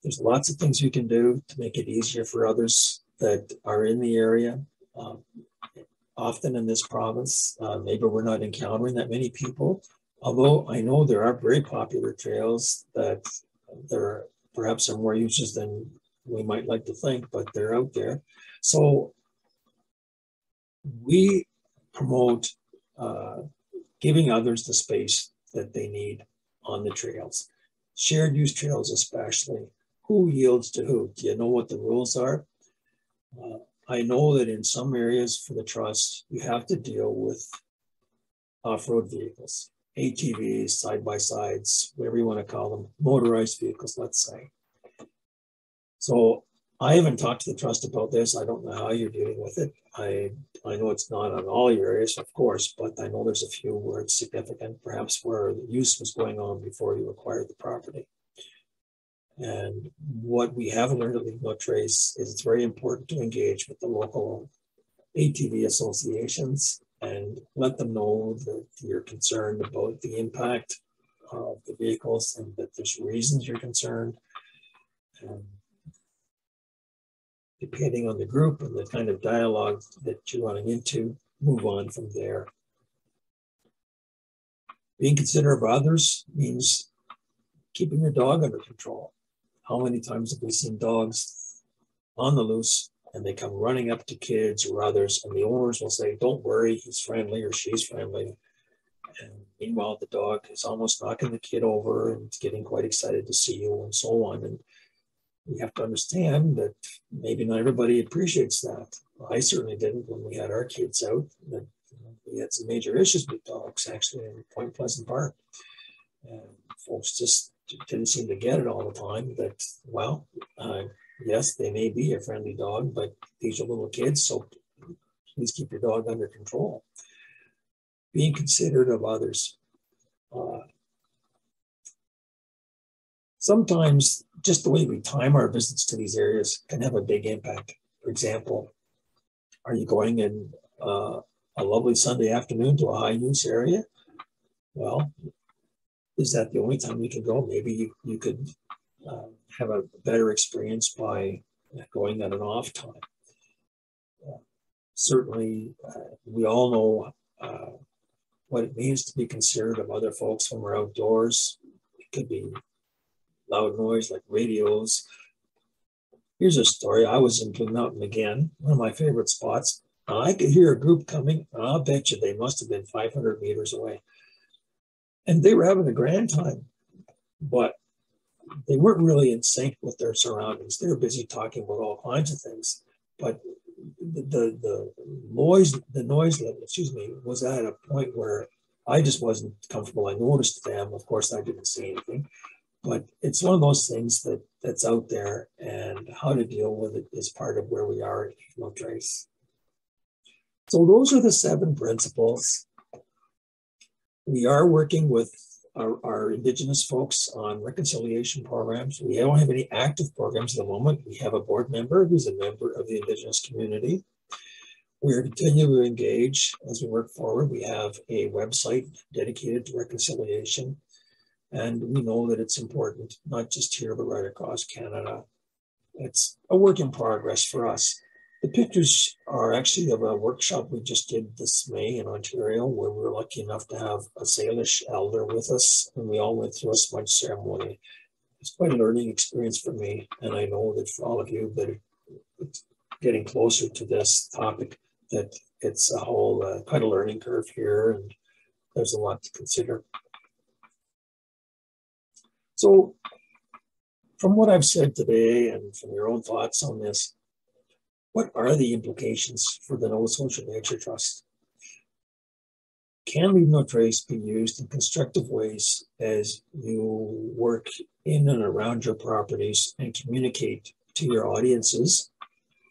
There's lots of things we can do to make it easier for others that are in the area. Often in this province, maybe we're not encountering that many people, although I know there are very popular trails that there perhaps are more uses than we might like to think, but they're out there. So we promote giving others the space that they need on the trails. Shared use trails especially. Who yields to who? Do you know what the rules are? I know that in some areas for the trust, you have to deal with off-road vehicles, ATVs, side-by-sides, whatever you want to call them, motorized vehicles, let's say. So I haven't talked to the trust about this. I don't know how you're dealing with it. I know it's not on all your areas, of course, but I know there's a few where it's significant, perhaps where the use was going on before you acquired the property. And what we have learned at Leave No Trace is it's very important to engage with the local ATV associations and let them know that you're concerned about the impact of the vehicles and that there's reasons you're concerned. And depending on the group and the kind of dialogue that you're running into, move on from there. Being considerate of others means keeping your dog under control. How many times have we seen dogs on the loose and they come running up to kids or others, and the owners will say, don't worry, he's friendly or she's friendly. And meanwhile, the dog is almost knocking the kid over and getting quite excited to see you and so on. And we have to understand that maybe not everybody appreciates that. I certainly didn't when we had our kids out. That we had some major issues with dogs actually in Point Pleasant Park. And folks just didn't seem to get it all the time that, well, yes, they may be a friendly dog, but these are little kids, so please keep your dog under control. Being considerate of others. Sometimes just the way we time our visits to these areas can have a big impact. For example, are you going in a lovely Sunday afternoon to a high use area? Well, is that the only time you can go? Maybe you could have a better experience by going at an off time. Certainly, we all know what it means to be considerate of other folks when we're outdoors. It could be loud noise like radios. Here's a story. I was in Blue Mountain again, one of my favorite spots. I could hear a group coming. I'll bet you they must have been 500 meters away. And they were having a grand time, but they weren't really in sync with their surroundings. They were busy talking about all kinds of things, but the noise level, was at a point where I just wasn't comfortable. I noticed them. Of course, I didn't say anything, but it's one of those things that's out there, and how to deal with it is part of where we are at Leave No Trace. So those are the 7 principles. We are working with our Indigenous folks on reconciliation programs. We don't have any active programs at the moment. We have a board member who's a member of the Indigenous community. We're continuing to engage as we work forward. We have a website dedicated to reconciliation. And we know that it's important, not just here, but right across Canada. It's a work in progress for us. The pictures are actually of a workshop we just did this May in Ontario, where we were lucky enough to have a Salish elder with us, and we all went through a smudge ceremony. It's quite a learning experience for me, and I know that for all of you that it's getting closer to this topic, that it's a whole quite a learning curve here, and there's a lot to consider. So from what I've said today and from your own thoughts on this, what are the implications for the Nova Scotia Nature Trust? Can Leave No Trace be used in constructive ways as you work in and around your properties and communicate to your audiences,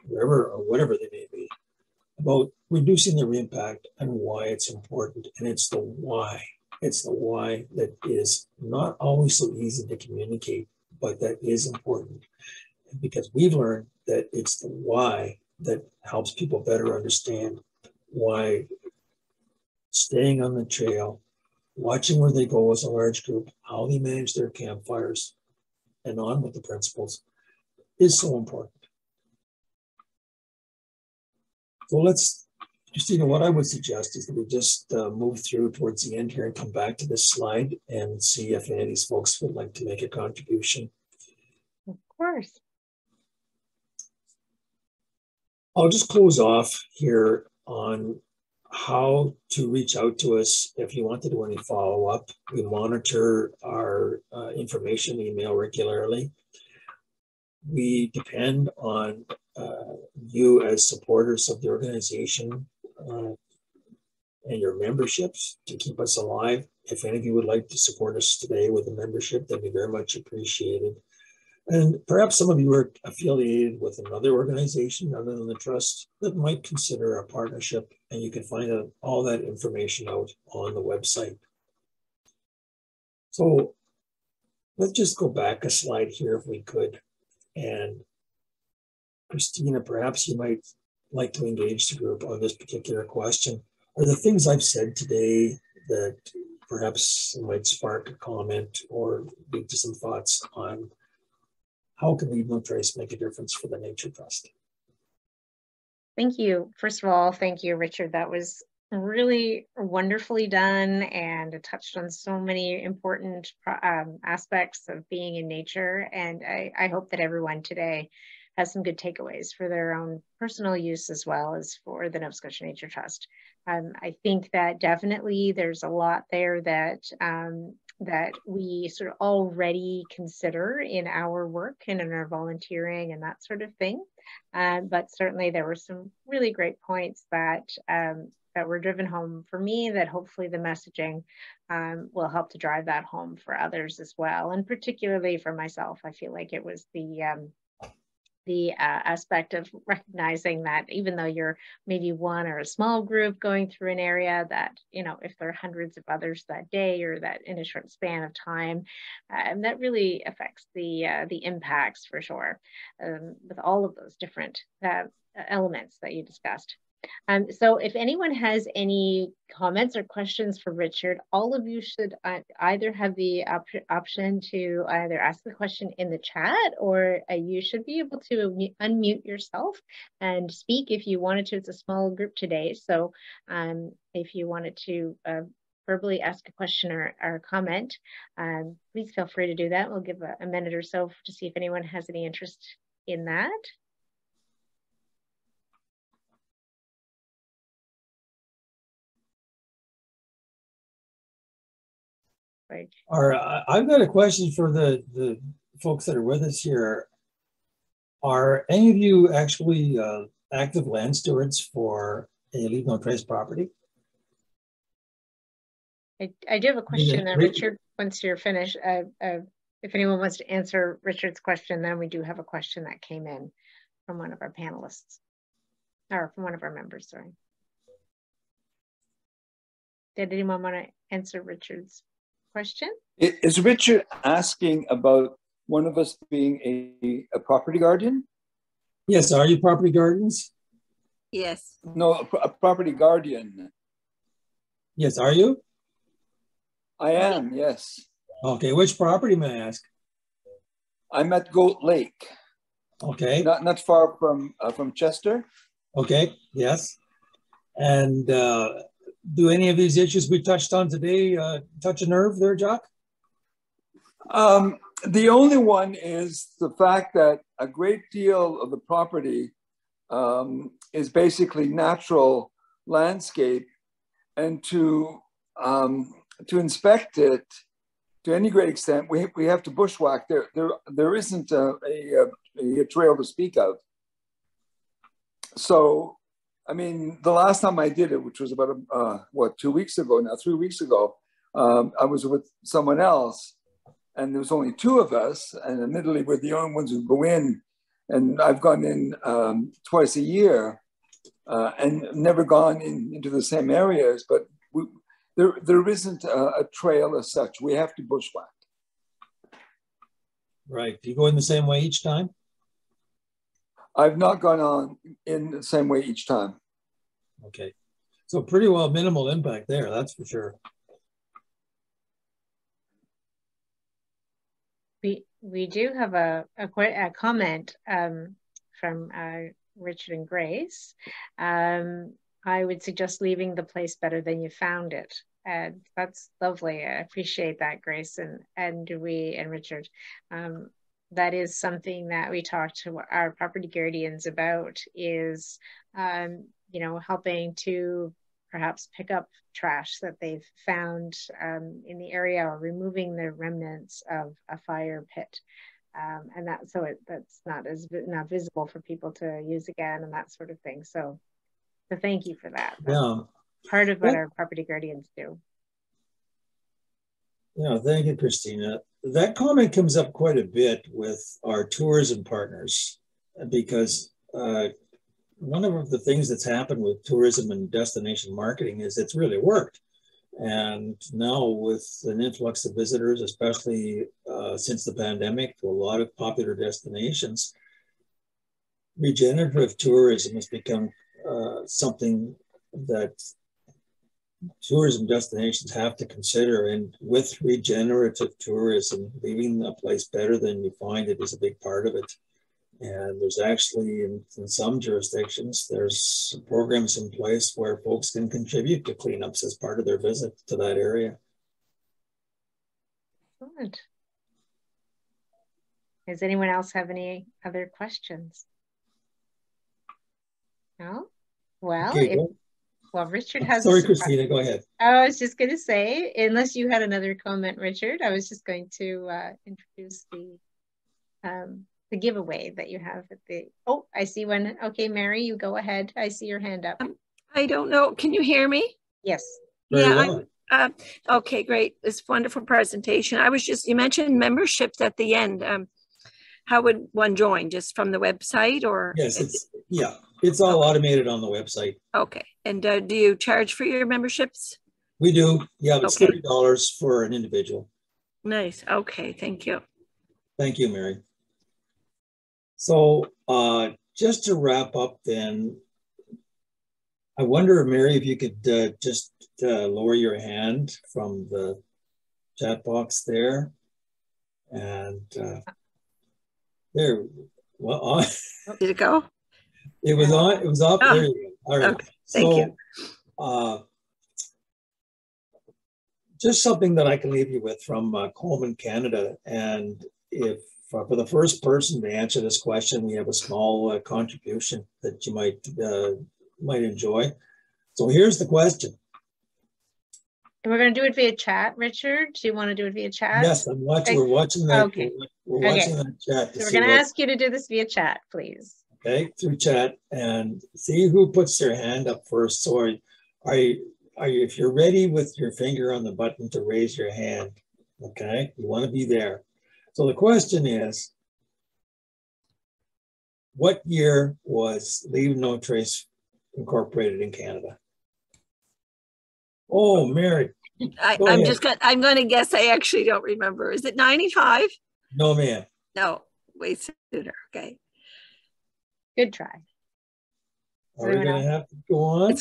wherever or whatever they may be, about reducing their impact and why it's important? And it's the why. It's the why that is not always so easy to communicate, but that is important. Because we've learned that it's the why that helps people better understand why staying on the trail, watching where they go as a large group, how they manage their campfires, and on with the principles is so important. So let's, Christina, what I would suggest is that we just move through towards the end here and come back to this slide and see if any of these folks would like to make a contribution. Of course. I'll just close off here on how to reach out to us if you want to do any follow-up. We monitor our information email regularly. We depend on you as supporters of the organization and your memberships to keep us alive. If any of you would like to support us today with a membership, that'd be very much appreciated. And perhaps some of you are affiliated with another organization other than the trust that might consider a partnership, and you can find out all that information out on the website. So let's just go back a slide here if we could. And Christina, perhaps you might like to engage the group on this particular question. Are the things I've said today that perhaps might spark a comment or lead to some thoughts on how can Leave No Trace make a difference for the Nature Trust? Thank you. First of all, thank you, Richard. That was really wonderfully done, and it touched on so many important aspects of being in nature. And I hope that everyone today has some good takeaways for their own personal use as well as for the Nova Scotia Nature Trust. I think that definitely there's a lot there that that we sort of already consider in our work and in our volunteering and that sort of thing. But certainly there were some really great points that that were driven home for me, that hopefully the messaging will help to drive that home for others as well. And particularly for myself, I feel like it was the aspect of recognizing that even though you're maybe one or a small group going through an area, that, you know, if there are hundreds of others that day or that in a short span of time, that really affects the impacts for sure, with all of those different elements that you discussed. So if anyone has any comments or questions for Richard, all of you should either have the option to either ask the question in the chat, or you should be able to unmute yourself and speak if you wanted to. It's a small group today, so if you wanted to verbally ask a question or a comment, please feel free to do that. We'll give a minute or so to see if anyone has any interest in that. Right. I've got a question for the folks that are with us here. Are any of you actually active land stewards for a Leave No Trace property? I do have a question, Richard, once you're finished. If anyone wants to answer Richard's question, then we do have a question that came in from one of our panelists, or from one of our members, sorry. Did anyone want to answer Richard's question? Is Richard asking about one of us being a property guardian? Yes, are you property guardians? Yes. No, a property guardian. Yes, are you? I am, yes. Okay, which property may I ask? I'm at Goat Lake. Okay. Not far from Chester. Okay, yes. And do any of these issues we touched on today touch a nerve there, Jock? The only one is the fact that a great deal of the property is basically natural landscape, and to inspect it to any great extent, we have to bushwhack. There isn't a trail to speak of. So, I mean, the last time I did it, which was about, 2 weeks ago now, 3 weeks ago, I was with someone else, and there was only two of us, and admittedly we're the only ones who go in, and I've gone in twice a year and never gone into the same areas, but there isn't a trail as such. We have to bushwhack. Right. Do you go in the same way each time? I've not gone on in the same way each time. Okay. So pretty well minimal impact there, that's for sure. We do have a comment from Richard and Grace. I would suggest leaving the place better than you found it. And that's lovely. I appreciate that, Grace and Richard. That is something that we talk to our property guardians about, is you know, helping to perhaps pick up trash that they've found in the area, or removing the remnants of a fire pit. And that, so that's not visible for people to use again, and that sort of thing. So thank you for that. That's part of what our property guardians do. Yeah, thank you, Christina. That comment comes up quite a bit with our tourism partners, because one of the things that's happened with tourism and destination marketing is it's really worked. And now with an influx of visitors, especially since the pandemic, to a lot of popular destinations, regenerative tourism has become something that tourism destinations have to consider. And with regenerative tourism, leaving a place better than you find it is a big part of it. And there's actually, in some jurisdictions, there's programs in place where folks can contribute to cleanups as part of their visit to that area. Good. Does anyone else have any other questions? No? Well, okay, well, Richard has. Sorry, Christina, go ahead. I was just going to say, unless you had another comment, Richard, I was just going to introduce the giveaway that you have at the, oh, I see one. Okay, Mary, you go ahead. I see your hand up. I don't know. Can you hear me? Yes. Very well. Okay, great. This wonderful presentation. I was just, you mentioned memberships at the end. How would one join? Just from the website, or? Yes, it's all automated on the website. Okay. And do you charge for your memberships? We do. Yeah, it's okay. $30 for an individual. Nice. Okay. Thank you. Thank you, Mary. So just to wrap up then, I wonder, Mary, if you could just lower your hand from the chat box there. And there, well, did it go? It was on, it was up. Oh, there you go. All right. Okay. Thank you. Just something that I can leave you with from Coleman Canada. And if for the first person to answer this question, we have a small contribution that you might enjoy. So here's the question. And we're going to do it via chat, Richard. Do you want to do it via chat? Yes, I'm watching. We're watching that. Okay. We're watching that chat. So we're going to ask you to do this via chat, please. Okay, through chat, and see who puts their hand up first. So are you, if you're ready with your finger on the button to raise your hand, okay, you want to be there. So the question is, what year was Leave No Trace incorporated in Canada? Oh, Mary. I'm going to guess. I actually don't remember. Is it 95? No, ma'am. No, way sooner. Okay. Good try. Are we going to have to go on?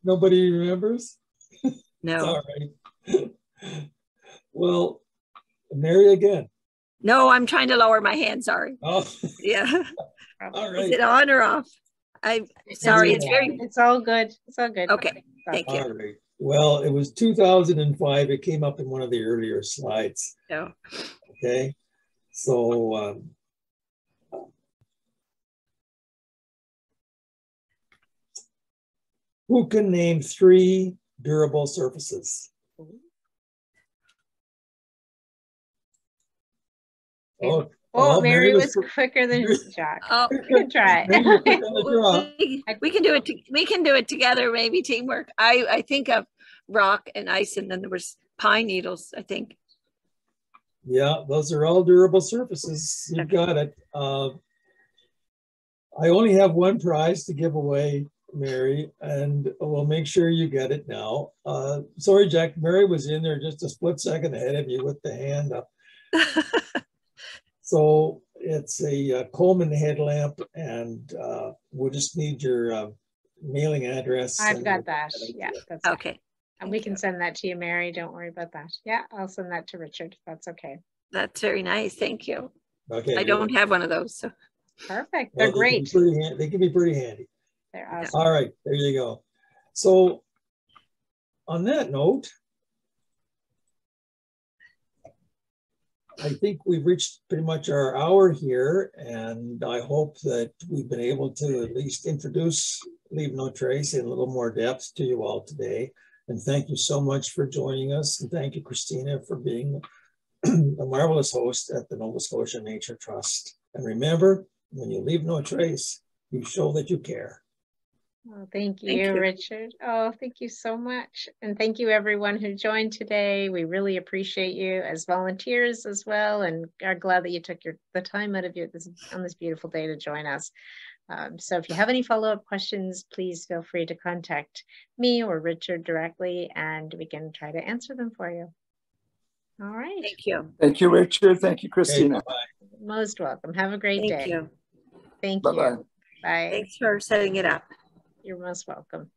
Nobody remembers? No. All right. Well, Mary again. No, I'm trying to lower my hand. Sorry. Oh. Yeah. All right. Is it on or off? I'm sorry. It's all good. It's all good. Okay. Thank you. All right. Well, it was 2005. It came up in one of the earlier slides. No. Okay. So, who can name 3 durable surfaces? Oh, Mary was quicker than Jack. Oh, good try. We can do it. We can do it together. Maybe teamwork. I think of rock and ice, and then there was pine needles, I think. Yeah, those are all durable surfaces. You've got it. I only have one prize to give away, Mary, and we'll make sure you get it now. Sorry, Jack. Mary was in there just a split second ahead of you with the hand up. So it's a Coleman headlamp, and we'll just need your mailing address. I've and got that. Yeah, that's fine. Okay. And we can send that to you, Mary. Don't worry about that. Yeah, I'll send that to Richard. That's okay. That's very nice. Thank you. Okay. I don't have one of those. So. Perfect. They're great. They can be pretty handy. They're awesome. All right, there you go. So on that note, I think we've reached pretty much our hour here, and I hope that we've been able to at least introduce Leave No Trace in a little more depth to you all today. And thank you so much for joining us. And thank you, Christina, for being a marvelous host at the Nova Scotia Nature Trust. And remember, when you leave no trace, you show that you care. Oh, thank you, Richard. Oh, thank you so much. And thank you everyone who joined today. We really appreciate you as volunteers as well, and are glad that you took the time out of you on this beautiful day to join us. So if you have any follow-up questions, please feel free to contact me or Richard directly, and we can try to answer them for you. All right. Thank you. Thank you, Richard. Thank you, Christina. Okay, Most welcome. Have a great day. Thank you. Thank Bye-bye. you. Bye. Thanks for setting it up. You're most welcome.